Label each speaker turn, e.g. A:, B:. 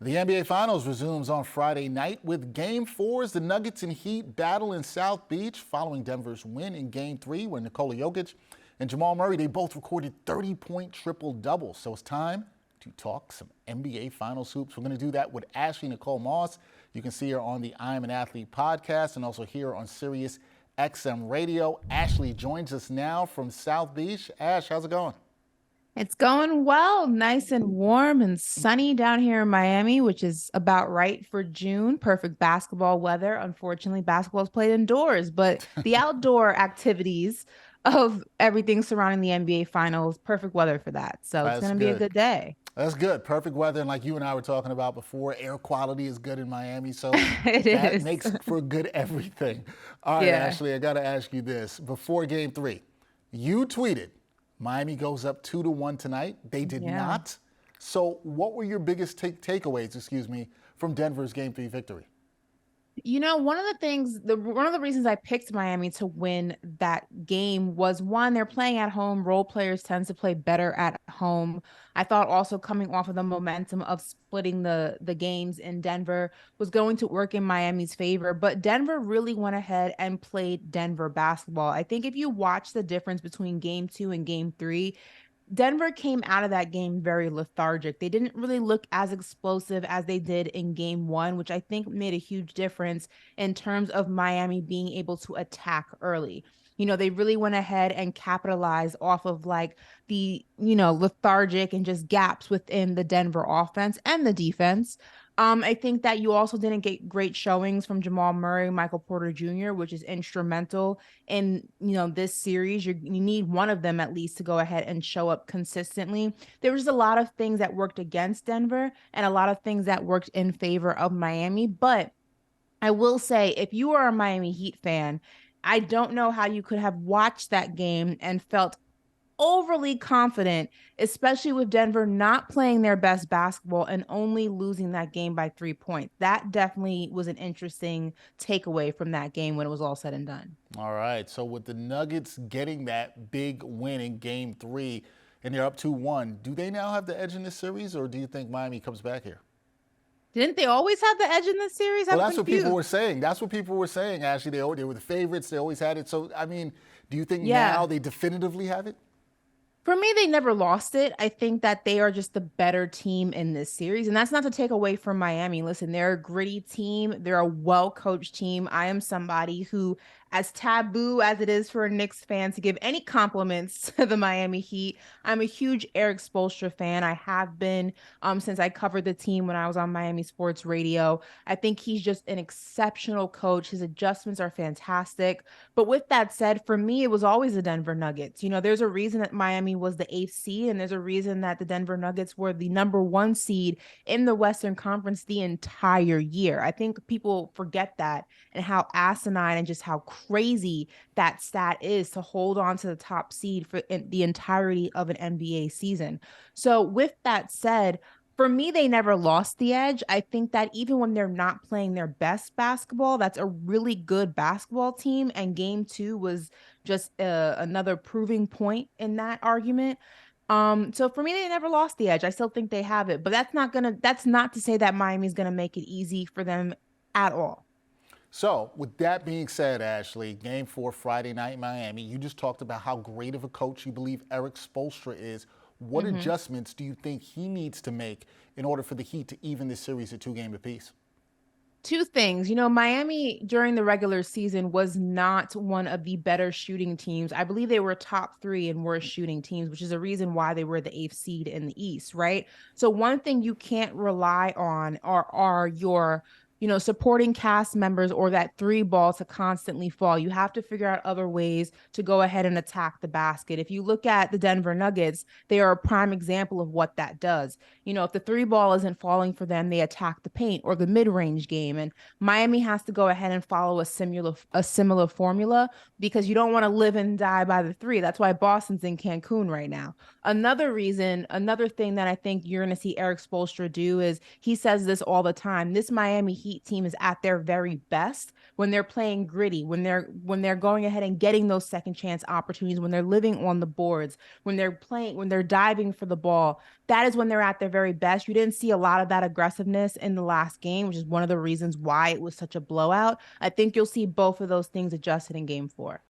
A: The NBA Finals resumes on Friday night with Game 4 as the Nuggets and Heat battle in South Beach following Denver's win in Game 3 where Nikola Jokic and Jamal Murray, they both recorded 30-point triple-doubles. So it's time to talk some NBA Finals hoops. We're going to do that with Ashley Nicole Moss. You can see her on the I'm an Athlete podcast and also hear her on Sirius XM Radio. Ashley joins us now from South Beach. Ash, how's it going?
B: It's going well, nice and warm and sunny down here in Miami, which is about right for June. Perfect basketball weather. Unfortunately, basketball is played indoors, but the outdoor activities of everything surrounding the NBA Finals, perfect weather for that. So it's
A: That's
B: going to be a
A: good.
B: good day.
A: That's good. Perfect weather. And like you and I were talking about before, air quality is good in Miami. So
B: It
A: that
B: is.
A: makes for good everything. All right,
B: Yeah.
A: Ashley, I got to ask you this. Before Game 3, you tweeted Miami goes up 2-1 tonight. They did
B: Yeah.
A: not. So what were your biggest takeaways, from Denver's Game 3 victory?
B: One of the things, one of the reasons I picked Miami to win that game was one, they're playing at home. Role players tend to play better at home. I thought also coming off of the momentum of splitting the games in Denver was going to work in Miami's favor, but Denver really went ahead and played Denver basketball. I think if you watch the difference between game 2 and game 3, Denver came out of that game very lethargic. They didn't really look as explosive as they did in game 1, which I think made a huge difference in terms of Miami being able to attack early. They really went ahead and capitalized off of like the lethargic and just gaps within the Denver offense and the defense. I think that you also didn't get great showings from Jamal Murray, Michael Porter Jr., which is instrumental in this series. You need one of them at least to go ahead and show up consistently. There was a lot of things that worked against Denver and a lot of things that worked in favor of Miami. But I will say, if you are a Miami Heat fan, I don't know how you could have watched that game and felt overly confident, especially with Denver not playing their best basketball and only losing that game by 3 points. That definitely was an interesting takeaway from that game when it was all said and done.
A: All right. So with the Nuggets getting that big win in Game 3 and they're up 2-1, do they now have the edge in this series or do you think Miami comes back here?
B: Didn't they always have the edge in this series?
A: Well,
B: I'm
A: that's what people
B: confused.
A: were saying. That's what people were saying, Ashley. They were the favorites. They always had it. So, do you think now
B: Yeah.
A: they definitively have it?
B: For me, they never lost it. I think that they are just the better team in this series. And that's not to take away from Miami. Listen, they're a gritty team. They're a well-coached team. I am somebody who, as taboo as it is for a Knicks fan to give any compliments to the Miami Heat, I'm a huge Eric Spoelstra fan. I have been since I covered the team when I was on Miami Sports Radio. I think he's just an exceptional coach. His adjustments are fantastic. But with that said, for me, it was always the Denver Nuggets. There's a reason that Miami was the eighth seed, and there's a reason that the Denver Nuggets were the number 1 seed in the Western Conference the entire year. I think people forget that and how asinine and just how crazy that stat is to hold on to the top seed for the entirety of an NBA season. So, with that said, for me, they never lost the edge. I think that even when they're not playing their best basketball, that's a really good basketball team. And game 2 was just another proving point in that argument. So for me, they never lost the edge. I still think they have it, but that's not to say that Miami's gonna make it easy for them at all.
A: So, with that being said, Ashley, Game 4 Friday night in Miami, you just talked about how great of a coach you believe Eric Spoelstra is. What
B: Mhm.
A: adjustments do you think he needs to make in order for the Heat to even this series at 2 games apiece?
B: Two things. Miami during the regular season was not one of the better shooting teams. I believe they were top 3 in worst shooting teams, which is a reason why they were the eighth seed in the East, right? So one thing you can't rely on are your supporting cast members or that three ball to constantly fall. You have to figure out other ways to go ahead and attack the basket. If you look at the Denver Nuggets, they are a prime example of what that does. If the three ball isn't falling for them, they attack the paint or the mid-range game. And Miami has to go ahead and follow a similar formula because you don't want to live and die by the three. That's why Boston's in Cancun right now. Another thing that I think you're going to see Eric Spoelstra do is he says this all the time. This Miami Heat Heat team is at their very best when they're playing gritty, when they're going ahead and getting those second chance opportunities, when they're living on the boards, when they're diving for the ball. That is when they're at their very best. You didn't see a lot of that aggressiveness in the last game, which is one of the reasons why it was such a blowout. I think you'll see both of those things adjusted in game 4.